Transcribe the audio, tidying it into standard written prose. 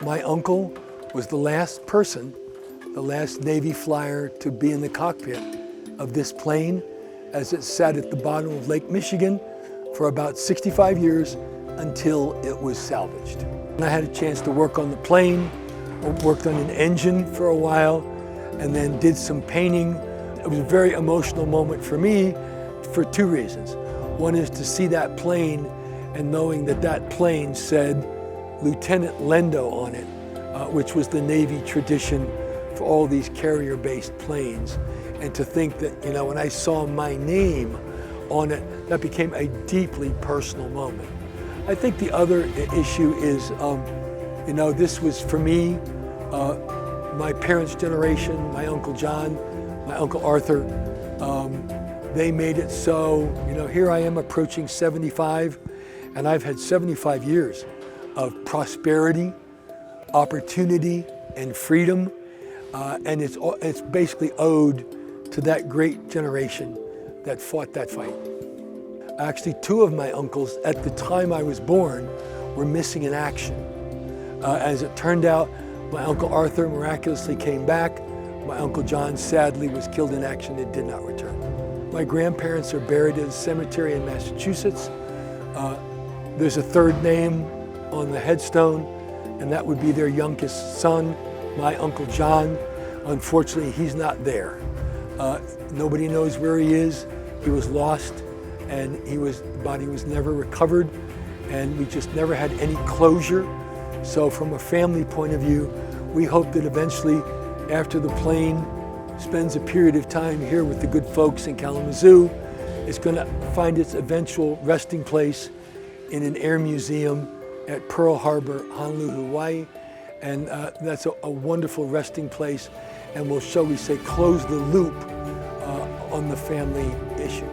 My uncle was the last person, the last Navy flyer to be in the cockpit of this plane as it sat at the bottom of Lake Michigan for about 65 years until it was salvaged. And I had a chance to work on the plane, worked on an engine for a while, and then did some painting. It was a very emotional moment for me for two reasons. One is to see that plane and knowing that that plane said Lieutenant Lendo on it, which was the Navy tradition for all these carrier-based planes. And to think that, you know, when I saw my name on it, that became a deeply personal moment. I think the other issue is, you know, this was for me, my parents' generation, my Uncle John, my Uncle Arthur, they made it so, you know, here I am approaching 75, and I've had 75 years of prosperity, opportunity, and freedom, and it's basically owed to that great generation that fought that fight. Actually, two of my uncles at the time I was born were missing in action. As it turned out, my Uncle Arthur miraculously came back. My Uncle John sadly was killed in action and did not return. My grandparents are buried in a cemetery in Massachusetts. There's a third name on the headstone, and that would be their youngest son, my Uncle John. Unfortunately, he's not there. Nobody knows where he is. He was lost, and his body was never recovered, and we just never had any closure. So from a family point of view, we hope that eventually, after the plane spends a period of time here with the good folks in Kalamazoo, it's going to find its eventual resting place in an air museum at Pearl Harbor, Honolulu, Hawaii. And that's a wonderful resting place, and will, shall we say, close the loop on the family issue.